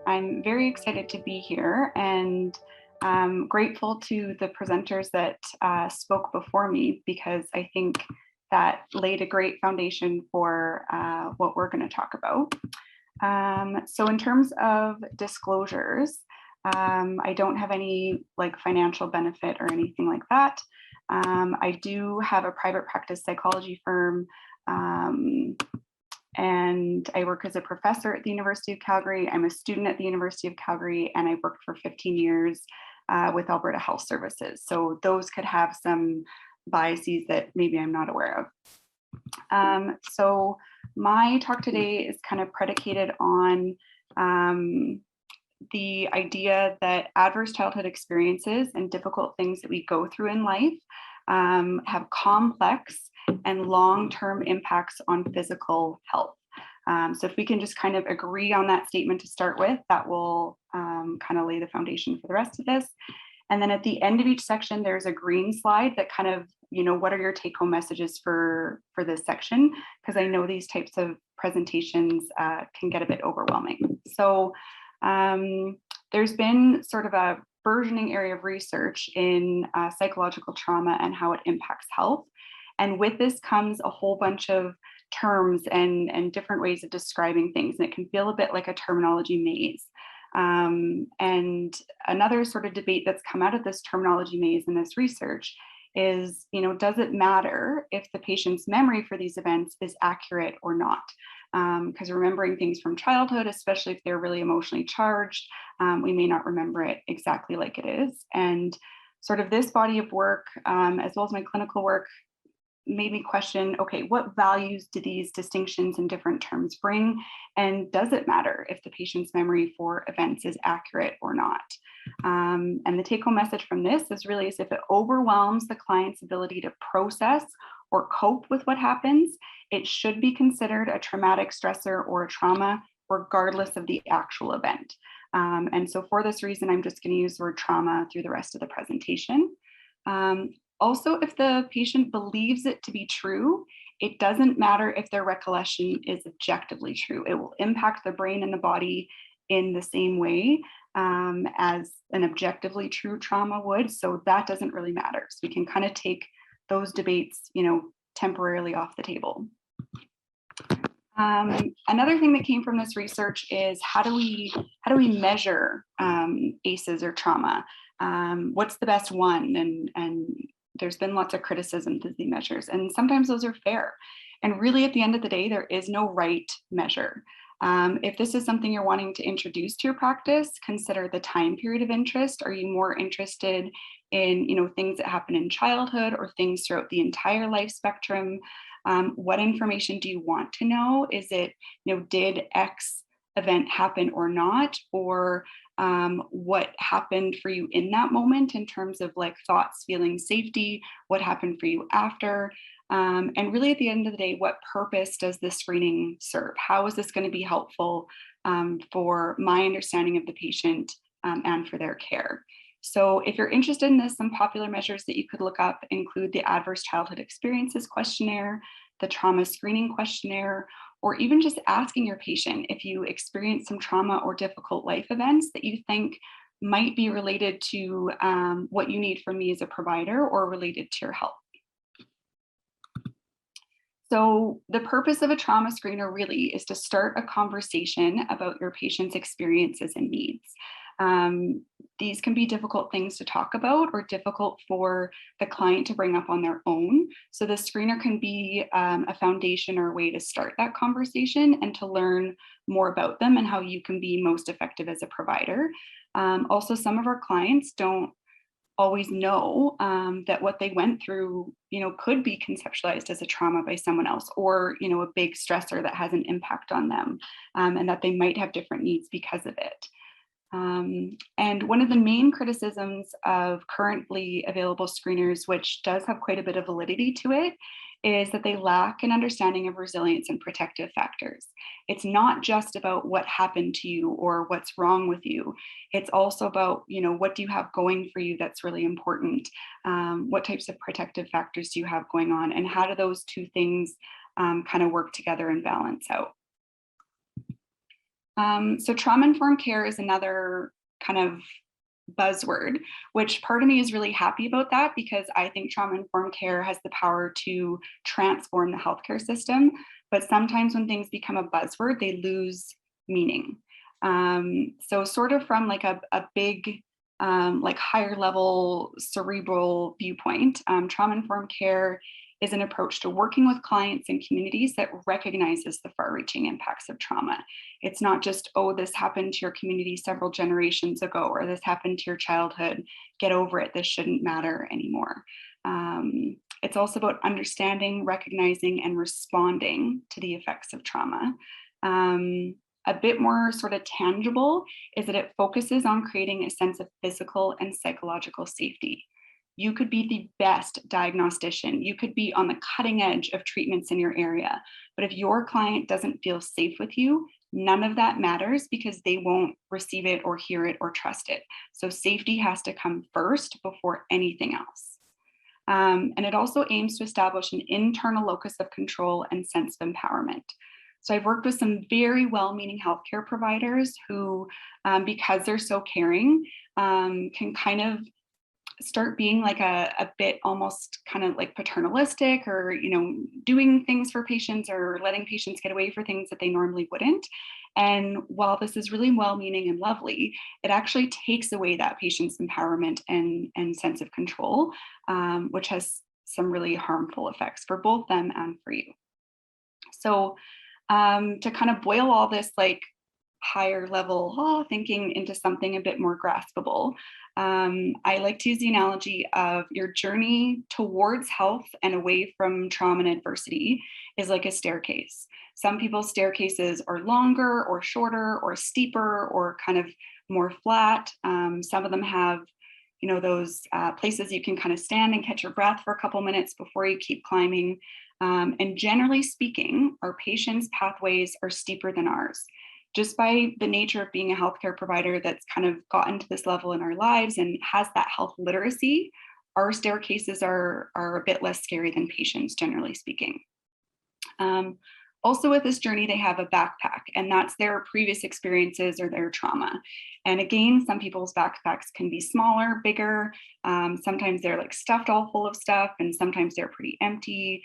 I'm very excited to be here and grateful to the presenters that spoke before me, because I think that laid a great foundation for what we're going to talk about. So in terms of disclosures, I don't have any financial benefit or anything like that. I do have a private practice psychology firm, and I work as a professor at the University of Calgary. I'm a student at the University of Calgary, and I worked for 15 years with Alberta Health Services. So those could have some biases that maybe I'm not aware of. So my talk today is kind of predicated on the idea that adverse childhood experiences and difficult things that we go through in life have complex and long-term impacts on physical health. So if we can just kind of agree on that statement to start with, that will kind of lay the foundation for the rest of this. And then at the end of each section, there's a green slide that kind of, what are your take-home messages for this section? Because I know these types of presentations can get a bit overwhelming. So there's been sort of a burgeoning area of research in psychological trauma and how it impacts health. And with this comes a whole bunch of terms and different ways of describing things, and it can feel a bit like a terminology maze. And another sort of debate that's come out of this terminology maze in this research is, does it matter if the patient's memory for these events is accurate or not? Because remembering things from childhood, especially if they're really emotionally charged, we may not remember it exactly like it is. And sort of this body of work, as well as my clinical work, made me question, okay, what values do these distinctions and different terms bring? And does it matter if the patient's memory for events is accurate or not? And the take-home message from this is really if it overwhelms the client's ability to process or cope with what happens, it should be considered a traumatic stressor or a trauma, regardless of the actual event. And so for this reason, I'm just going to use the word trauma through the rest of the presentation. Also, if the patient believes it to be true, it doesn't matter if their recollection is objectively true. It will impact the brain and the body in the same way as an objectively true trauma would. So that doesn't really matter. So we can kind of take those debates, temporarily off the table. Another thing that came from this research is how do we measure ACEs or trauma? What's the best one? And there's been lots of criticism to the measures, and sometimes those are fair. And really, at the end of the day, there is no right measure. If this is something you're wanting to introduce to your practice, consider the time period of interest. Are you more interested in things that happen in childhood or things throughout the entire life spectrum? What information do you want to know? Is it, did X event happen or not, or what happened for you in that moment in terms of thoughts, feelings, safety, what happened for you after, and really at the end of the day, what purpose does this screening serve? How is this going to be helpful for my understanding of the patient and for their care? So if you're interested in this, some popular measures that you could look up include the Adverse Childhood Experiences Questionnaire, the Trauma Screening Questionnaire, or even just asking your patient if you experience some trauma or difficult life events that you think might be related to what you need from me as a provider or related to your health. So the purpose of a trauma screener really is to start a conversation about your patient's experiences and needs. These can be difficult things to talk about or difficult for the client to bring up on their own. So the screener can be a foundation or a way to start that conversation and to learn more about them and how you can be most effective as a provider. Also, some of our clients don't always know that what they went through, could be conceptualized as a trauma by someone else, or, a big stressor that has an impact on them, and that they might have different needs because of it. And one of the main criticisms of currently available screeners, which does have quite a bit of validity to it, is that they lack an understanding of resilience and protective factors. It's not just about what happened to you or what's wrong with you. It's also about, what do you have going for you that's really important? What types of protective factors do you have going on? And how do those two things kind of work together and balance out? So trauma-informed care is another kind of buzzword, which part of me is really happy about that because I think trauma-informed care has the power to transform the healthcare system. But sometimes when things become a buzzword, they lose meaning. So sort of from like a big, like higher level cerebral viewpoint, trauma-informed care is an approach to working with clients and communities that recognizes the far-reaching impacts of trauma. It's not just, oh, this happened to your community several generations ago, or this happened to your childhood, get over it, this shouldn't matter anymore. It's also about understanding, recognizing, and responding to the effects of trauma. A bit more sort of tangible is that it focuses on creating a sense of physical and psychological safety. You could be the best diagnostician. You could be on the cutting edge of treatments in your area. But if your client doesn't feel safe with you, none of that matters because they won't receive it or hear it or trust it. So safety has to come first before anything else. And it also aims to establish an internal locus of control and sense of empowerment. So I've worked with some very well-meaning healthcare providers who, because they're so caring, can kind of start being like a bit almost kind of like paternalistic, or doing things for patients or letting patients get away for things that they normally wouldn't. And while this is really well-meaning and lovely, it actually takes away that patient's empowerment and sense of control, which has some really harmful effects for both them and for you. So to kind of boil all this like higher level thinking into something a bit more graspable, I like to use the analogy of your journey towards health and away from trauma and adversity is like a staircase. Some people's staircases are longer or shorter or steeper or kind of more flat. Some of them have those places you can kind of stand and catch your breath for a couple minutes before you keep climbing. And generally speaking, our patients' pathways are steeper than ours. Just by the nature of being a healthcare provider that's kind of gotten to this level in our lives and has that health literacy, our staircases are a bit less scary than patients, generally speaking. Also with this journey, they have a backpack, and that's their previous experiences or their trauma. And again, some people's backpacks can be smaller, bigger. Sometimes they're like stuffed all full of stuff, and sometimes they're pretty empty.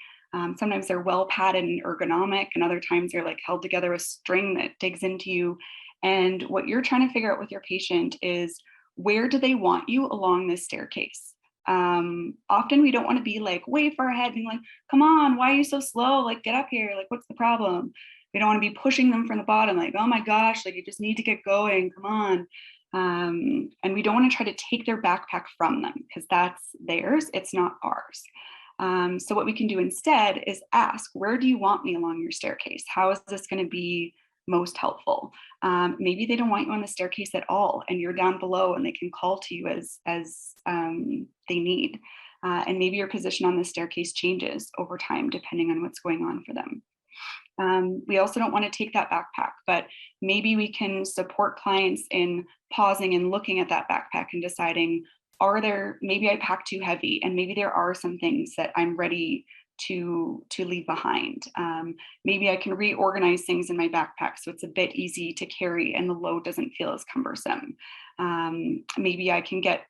Sometimes they're well padded and ergonomic, and other times they're like held together with string that digs into you. And what you're trying to figure out with your patient is, where do they want you along this staircase? Often we don't want to be like way far ahead and like, come on, why are you so slow? Like, get up here. Like, what's the problem? We don't want to be pushing them from the bottom, like, oh my gosh, like you just need to get going, come on. And we don't want to try to take their backpack from them because that's theirs, it's not ours. So what we can do instead is ask, where do you want me along your staircase? How is this going to be most helpful? Maybe they don't want you on the staircase at all, and you're down below and they can call to you as they need. And maybe your position on the staircase changes over time, depending on what's going on for them. We also don't want to take that backpack, but maybe we can support clients in pausing and looking at that backpack and deciding, maybe I packed too heavy, and maybe there are some things that I'm ready to leave behind. Maybe I can reorganize things in my backpack so it's a bit easy to carry and the load doesn't feel as cumbersome. Maybe I can get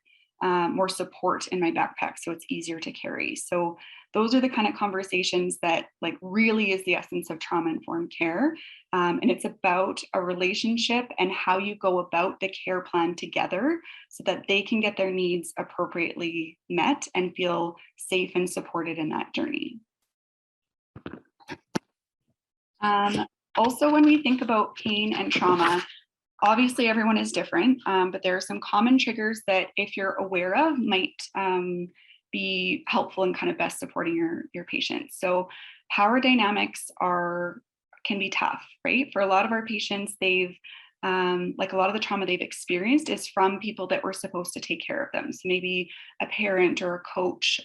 more support in my backpack so it's easier to carry. So those are the kind of conversations that like really is the essence of trauma-informed care. And it's about a relationship and how you go about the care plan together so that they can get their needs appropriately met and feel safe and supported in that journey. Also, when we think about pain and trauma, obviously everyone is different, but there are some common triggers that if you're aware of might be helpful in kind of best supporting your patients. So power dynamics can be tough, right? For a lot of our patients, they've like a lot of the trauma they've experienced is from people that were supposed to take care of them. So maybe a parent or a coach.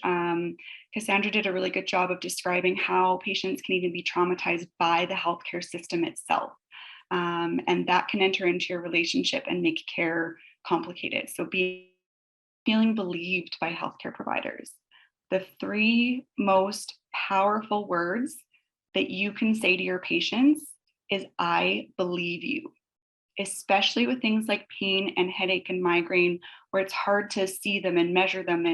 Cassandra did a really good job of describing how patients can even be traumatized by the healthcare system itself. And that can enter into your relationship and make care complicated. So feeling believed by healthcare providers. The three most powerful words that you can say to your patients is, I believe you. especially with things like pain and headache and migraine, where it's hard to see them and measure them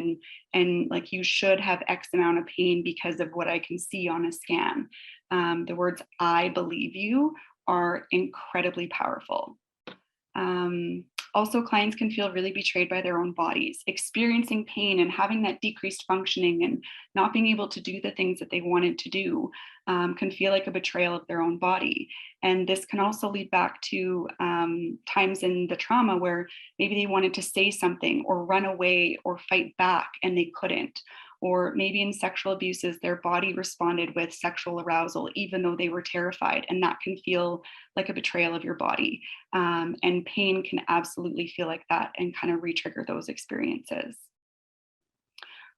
and like you should have X amount of pain because of what I can see on a scan. The words "I believe you" are incredibly powerful. Also, clients can feel really betrayed by their own bodies, experiencing pain and having that decreased functioning and not being able to do the things that they wanted to do can feel like a betrayal of their own body. And this can also lead back to times in the trauma where maybe they wanted to say something or run away or fight back and they couldn't. Or maybe in sexual abuses, their body responded with sexual arousal, even though they were terrified. And that can feel like a betrayal of your body. And pain can absolutely feel like that and kind of re-trigger those experiences.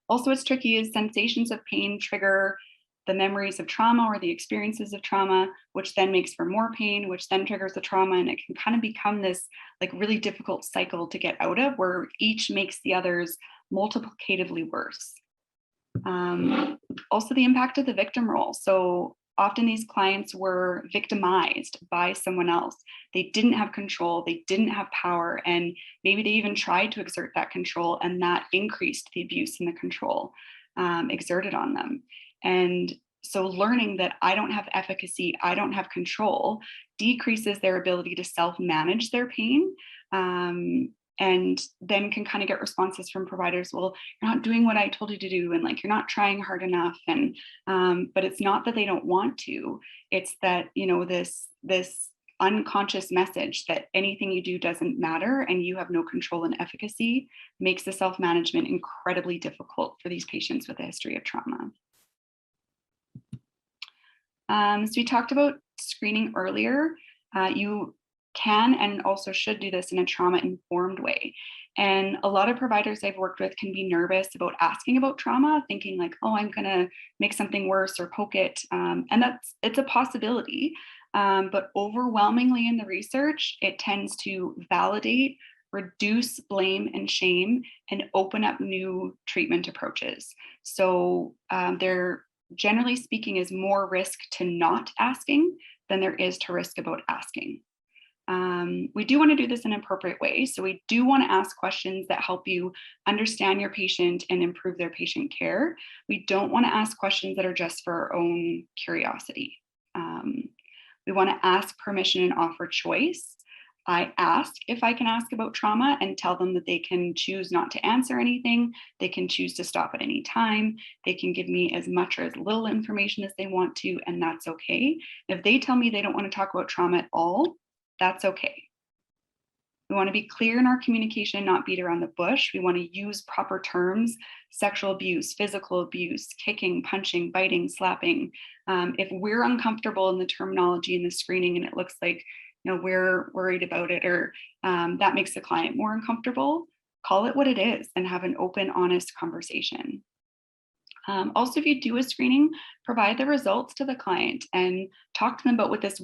Also, what's tricky is sensations of pain trigger the memories of trauma or the experiences of trauma, which then makes for more pain, which then triggers the trauma. And it can kind of become this like really difficult cycle to get out of, where each makes the others multiplicatively worse. Also, the impact of the victim role. So often these clients were victimized by someone else. They didn't have control, they didn't have power, and maybe they even tried to exert that control, and that increased the abuse and the control exerted on them. And so learning that I don't have efficacy, I don't have control, decreases their ability to self-manage their pain. And then can kind of get responses from providers, well, you're not doing what I told you to do, and like you're not trying hard enough. And but it's not that they don't want to, it's that, you know, this unconscious message that anything you do doesn't matter and you have no control and efficacy makes the self-management incredibly difficult for these patients with a history of trauma. So we talked about screening earlier. You can and also should do this in a trauma-informed way. And a lot of providers I've worked with can be nervous about asking about trauma, thinking like, oh, I'm gonna make something worse or poke it. And it's a possibility, but overwhelmingly in the research, it tends to validate, reduce blame and shame, and open up new treatment approaches. So there, generally speaking, is more risk to not asking than there is to risk about asking. We do want to do this in an appropriate way. So we do want to ask questions that help you understand your patient and improve their patient care. We don't want to ask questions that are just for our own curiosity. We want to ask permission and offer choice. I ask if I can ask about trauma and tell them that they can choose not to answer anything. They can choose to stop at any time. They can give me as much or as little information as they want to, and that's okay. If they tell me they don't want to talk about trauma at all, that's okay. We want to be clear in our communication, not beat around the bush. We want to use proper terms: sexual abuse, physical abuse, kicking, punching, biting, slapping. If we're uncomfortable in the terminology in the screening and it looks like, you know, we're worried about it, or that makes the client more uncomfortable, call it what it is and have an open, honest conversation. Also, if you do a screening, provide the results to the client and talk to them about what this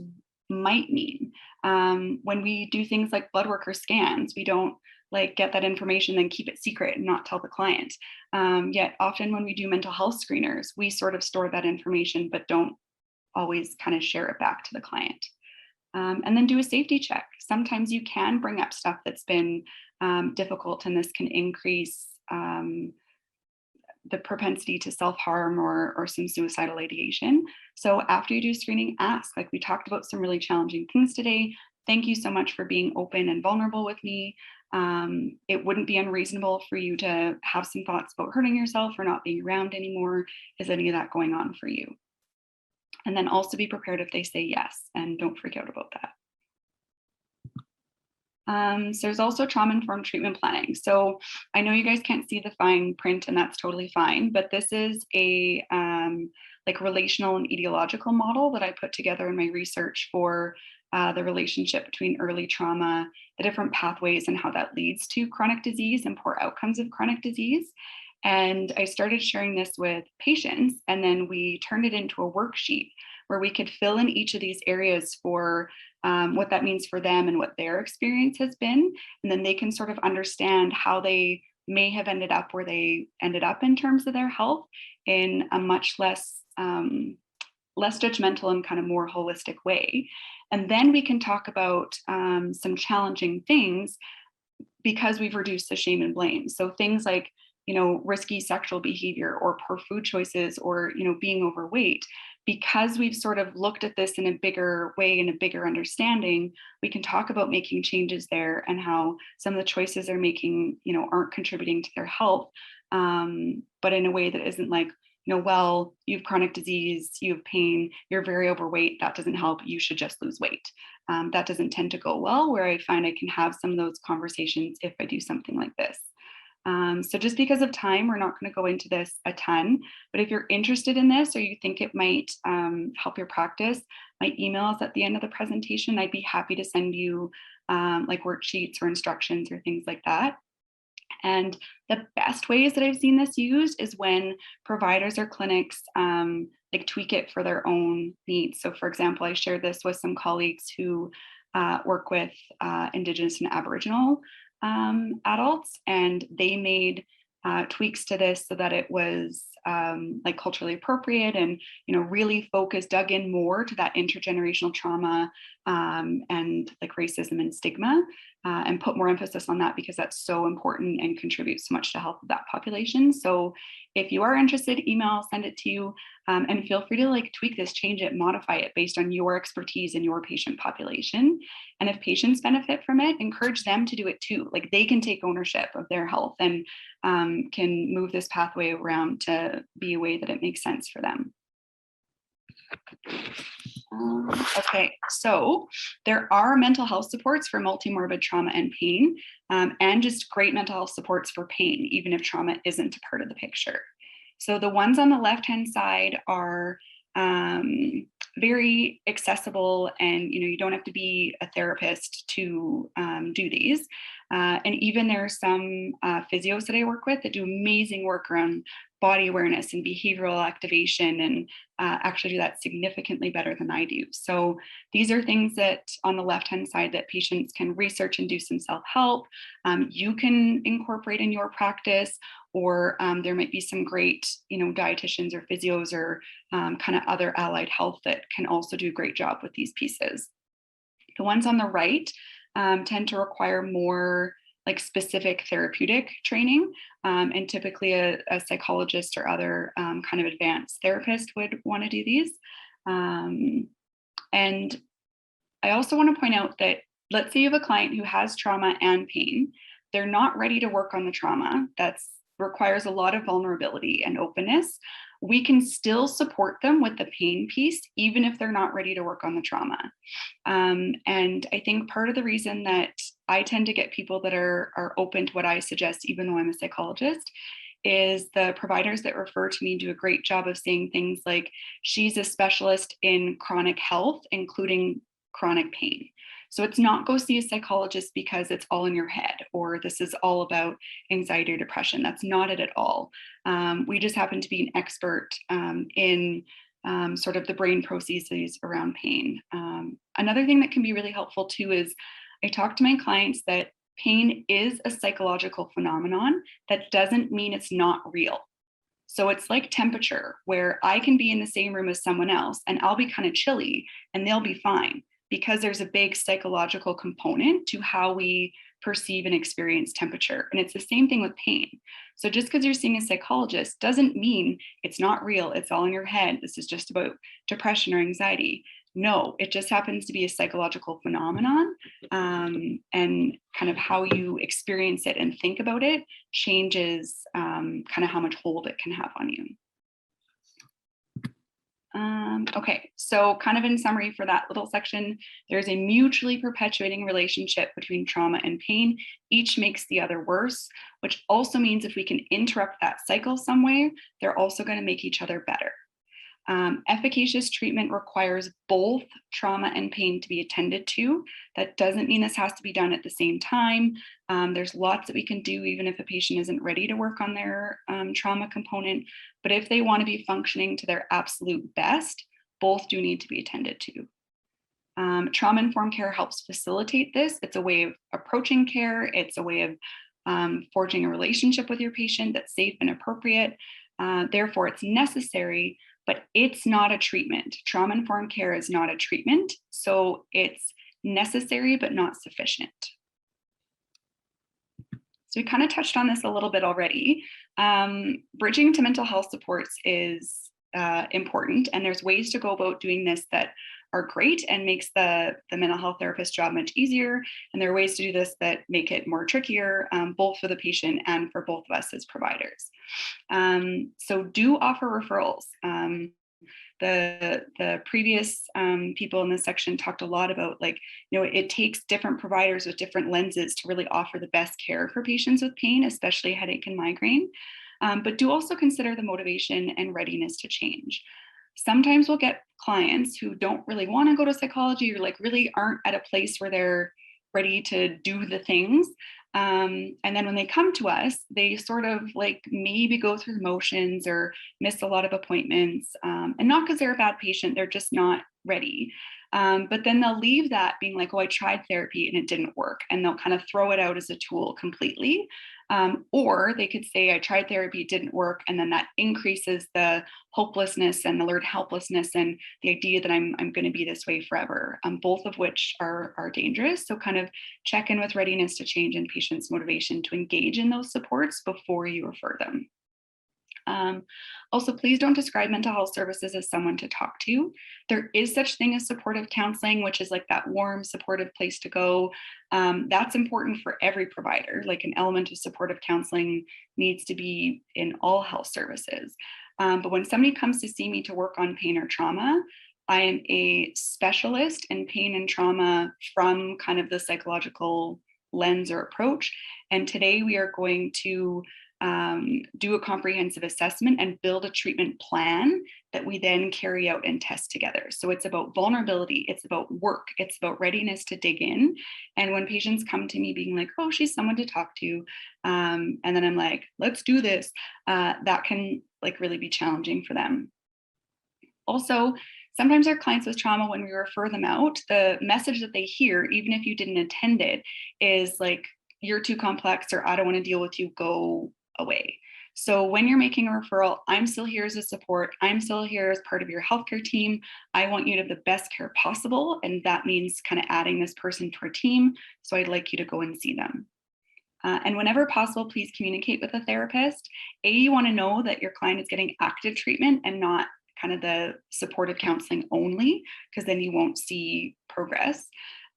might mean. When we do things like blood work or scans, we don't like get that information, then keep it secret and not tell the client. Yet often when we do mental health screeners, we sort of store that information, but don't always kind of share it back to the client. And then do a safety check. Sometimes you can bring up stuff that's been difficult, and this can increase the propensity to self-harm or some suicidal ideation. So after you do screening, ask, like we talked about some really challenging things today. Thank you so much for being open and vulnerable with me. It wouldn't be unreasonable for you to have some thoughts about hurting yourself or not being around anymore. Is any of that going on for you? And then also be prepared if they say yes, and don't freak out about that. So there's also trauma-informed treatment planning. So I know you guys can't see the fine print, and that's totally fine, but this is a like relational and etiological model that I put together in my research for the relationship between early trauma, the different pathways, and how that leads to chronic disease and poor outcomes of chronic disease. And I started sharing this with patients, and then we turned it into a worksheet where we could fill in each of these areas for what that means for them and what their experience has been. And then they can sort of understand how they may have ended up where they ended up in terms of their health in a much less less judgmental and kind of more holistic way. And then we can talk about some challenging things because we've reduced the shame and blame. So things like, risky sexual behavior or poor food choices or, being overweight, because we've sort of looked at this in a bigger way and a bigger understanding, we can talk about making changes there and how some of the choices they're making, aren't contributing to their health, but in a way that isn't like, well, you have chronic disease, you have pain, you're very overweight, that doesn't help, you should just lose weight. That doesn't tend to go well, where I find I can have some of those conversations if I do something like this. So just because of time, we're not going to go into this a ton, but if you're interested in this or you think it might help your practice, my email is at the end of the presentation. I'd be happy to send you like worksheets or instructions or things like that. And the best ways that I've seen this used is when providers or clinics like tweak it for their own needs. So for example, I shared this with some colleagues who work with Indigenous and Aboriginal adults, and they made tweaks to this so that it was like culturally appropriate and really focused, dug in more to that intergenerational trauma and like racism and stigma, and put more emphasis on that because that's so important and contributes so much to health of that population. So if you are interested, email, send it to you, and feel free to like tweak this, change it, modify it based on your expertise and your patient population. And if patients benefit from it, encourage them to do it too. Like they can take ownership of their health and can move this pathway around to be a way that it makes sense for them. Okay, so there are mental health supports for multimorbid trauma and pain, and just great mental health supports for pain, even if trauma isn't a part of the picture. So the ones on the left-hand side are very accessible, and you don't have to be a therapist to do these. And even there are some physios that I work with that do amazing work around body awareness and behavioral activation, and actually do that significantly better than I do. So these are things that on the left-hand side that patients can research and do some self-help. You can incorporate in your practice, or there might be some great, dietitians or physios or kind of other allied health that can also do a great job with these pieces. The ones on the right tend to require more like specific therapeutic training, and typically a psychologist or other kind of advanced therapist would want to do these. And I also want to point out that let's say you have a client who has trauma and pain. They're not ready to work on the trauma. That requires a lot of vulnerability and openness. We can still support them with the pain piece, even if they're not ready to work on the trauma. And I think part of the reason that I tend to get people that are open to what I suggest, even though I'm a psychologist, is the providers that refer to me do a great job of saying things like, she's a specialist in chronic health, including chronic pain. So it's not go see a psychologist because it's all in your head, or this is all about anxiety or depression. That's not it at all. We just happen to be an expert in sort of the brain processes around pain. Another thing that can be really helpful too is I talk to my clients that pain is a psychological phenomenon. That doesn't mean it's not real. So it's like temperature, where I can be in the same room as someone else and I'll be kind of chilly and they'll be fine, because there's a big psychological component to how we perceive and experience temperature. And it's the same thing with pain. So just because you're seeing a psychologist doesn't mean it's not real, it's all in your head, this is just about depression or anxiety. No, it just happens to be a psychological phenomenon, and kind of how you experience it and think about it changes kind of how much hold it can have on you. Okay, so kind of in summary for that little section, there's a mutually perpetuating relationship between trauma and pain. Each makes the other worse, which also means if we can interrupt that cycle some way, they're also going to make each other better. Efficacious treatment requires both trauma and pain to be attended to. That doesn't mean this has to be done at the same time. There's lots that we can do even if a patient isn't ready to work on their trauma component. But if they want to be functioning to their absolute best, both do need to be attended to. Trauma-informed care helps facilitate this. It's a way of approaching care. It's a way of forging a relationship with your patient that's safe and appropriate. Therefore, it's necessary, but it's not a treatment. Trauma-informed care is not a treatment, so it's necessary but not sufficient. So we kind of touched on this a little bit already. Bridging to mental health supports is important, and there's ways to go about doing this that are great and makes the mental health therapist job much easier. And there are ways to do this that make it more trickier, both for the patient and for both of us as providers. So do offer referrals. The previous people in this section talked a lot about, like, you know, it takes different providers with different lenses to really offer the best care for patients with pain, especially headache and migraine. But do also consider the motivation and readiness to change. Sometimes we'll get clients who don't really want to go to psychology, or like really aren't at a place where they're ready to do the things. And then when they come to us, they sort of like maybe go through the motions or miss a lot of appointments. And not because they're a bad patient, they're just not ready. But then they'll leave that being like, oh, I tried therapy and it didn't work. And they'll kind of throw it out as a tool completely. Or they could say, I tried therapy, it didn't work. And then that increases the hopelessness and the learned helplessness and the idea that I'm going to be this way forever, both of which are dangerous. So kind of check in with readiness to change and patients' motivation to engage in those supports before you refer them. Also, please don't describe mental health services as someone to talk to. There is such thing as supportive counseling, which is like that warm, supportive place to go. That's important for every provider. Like, an element of supportive counseling needs to be in all health services. But when somebody comes to see me to work on pain or trauma, I am a specialist in pain and trauma from kind of the psychological lens or approach. And today we are going to do a comprehensive assessment and build a treatment plan that we then carry out and test together. So it's about vulnerability, it's about work, it's about readiness to dig in. And when patients come to me being like, oh, she's someone to talk to, and then I'm like, let's do this, that can like really be challenging for them. Also, sometimes our clients with trauma, when we refer them out, the message that they hear, even if you didn't attend it, is like, you're too complex, or I don't want to deal with you, go away. So when you're making a referral, I'm still here as a support. I'm still here as part of your healthcare team. I want you to have the best care possible. And that means kind of adding this person to our team. So I'd like you to go and see them. And whenever possible, please communicate with a therapist. You want to know that your client is getting active treatment and not kind of the supportive counseling only, because then you won't see progress.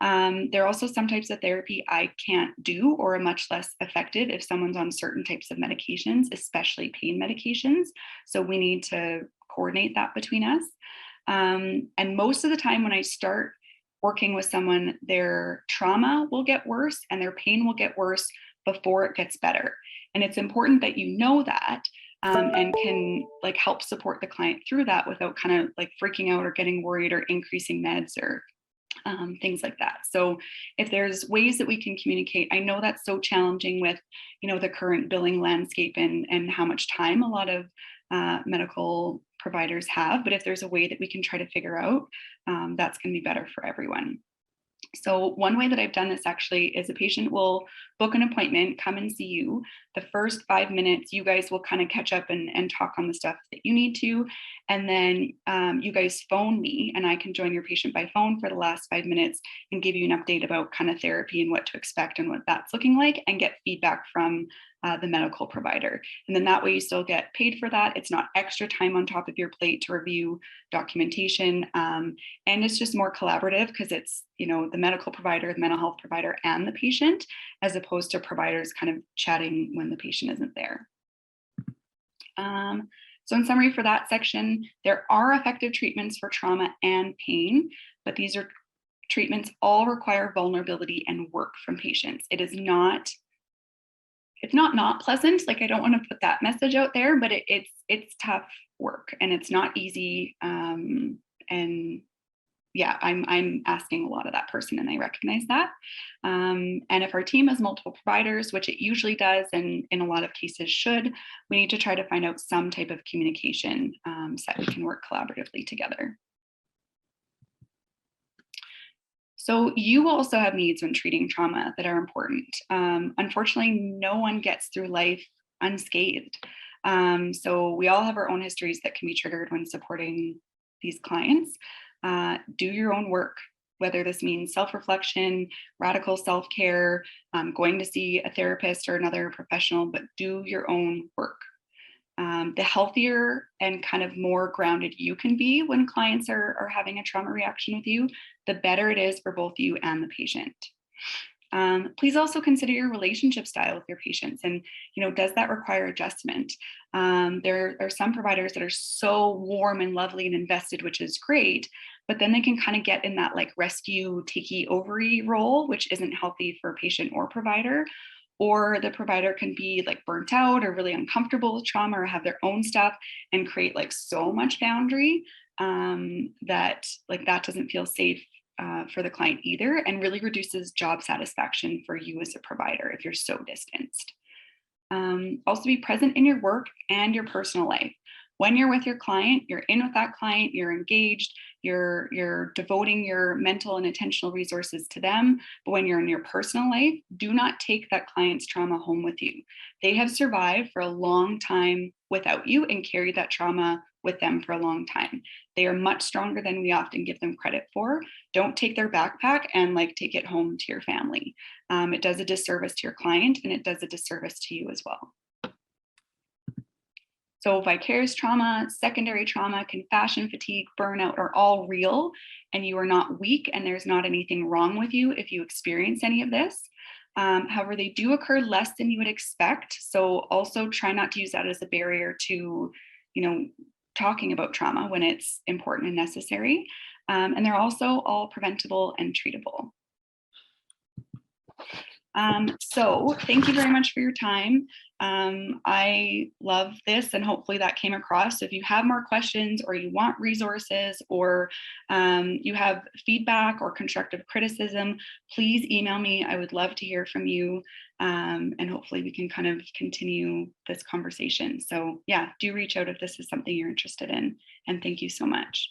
There are also some types of therapy I can't do or are much less effective if someone's on certain types of medications, especially pain medications. So we need to coordinate that between us. And most of the time when I start working with someone, their trauma will get worse and their pain will get worse before it gets better. And it's important that you know that. And can like help support the client through that without kind of like freaking out or getting worried or increasing meds or things like that. So if there's ways that we can communicate, I know that's so challenging with, you know, the current billing landscape and how much time a lot of medical providers have. But if there's a way that we can try to figure out, that's going to be better for everyone. So one way that I've done this actually is a patient will book an appointment, come and see you. The first 5 minutes, you guys will kind of catch up and talk on the stuff that you need to. And then you guys phone me and I can join your patient by phone for the last 5 minutes and give you an update about kind of therapy and what to expect and what that's looking like, and get feedback from the medical provider. And then that way you still get paid for that. It's not extra time on top of your plate to review documentation. And it's just more collaborative because it's, you know, the medical provider, the mental health provider, and the patient, as opposed to providers kind of chatting when the patient isn't there. So in summary for that section, there are effective treatments for trauma and pain, but these are treatments all require vulnerability and work from patients. It's not pleasant. Like, I don't want to put that message out there, but it's tough work and it's not easy. And yeah, I'm asking a lot of that person and I recognize that. And if our team has multiple providers, which it usually does, and in a lot of cases should, we need to try to find out some type of communication so that we can work collaboratively together. So you will also have needs when treating trauma that are important. Unfortunately, no one gets through life unscathed. So we all have our own histories that can be triggered when supporting these clients. Do your own work, whether this means self-reflection, radical self-care, going to see a therapist or another professional, but do your own work. The healthier and kind of more grounded you can be when clients are having a trauma reaction with you, the better it is for both you and the patient. Please also consider your relationship style with your patients, and does that require adjustment? There are some providers that are so warm and lovely and invested, which is great, but then they can kind of get in that like rescue takey ovary role, which isn't healthy for patient or provider. Or the provider can be like burnt out or really uncomfortable with trauma or have their own stuff and create like so much boundary that doesn't feel safe for the client either, and really reduces job satisfaction for you as a provider if you're so distanced. Also be present in your work and your personal life. When you're with your client, you're in with that client, you're engaged, you're devoting your mental and attentional resources to them. But when you're in your personal life, do not take that client's trauma home with you. They have survived for a long time without you and carried that trauma with them for a long time. They are much stronger than we often give them credit for. Don't take their backpack and take it home to your family. It does a disservice to your client, and it does a disservice to you as well. So vicarious trauma, secondary trauma, confession fatigue, burnout are all real, and you are not weak, and there's not anything wrong with you if you experience any of this. However, they do occur less than you would expect. So also try not to use that as a barrier to, talking about trauma when it's important and necessary. And they're also all preventable and treatable. So thank you very much for your time. I love this, and hopefully that came across. So if you have more questions, or you want resources, or you have feedback or constructive criticism, please email me. I would love to hear from you, and hopefully we can kind of continue this conversation. So yeah, do reach out if this is something you're interested in, and thank you so much.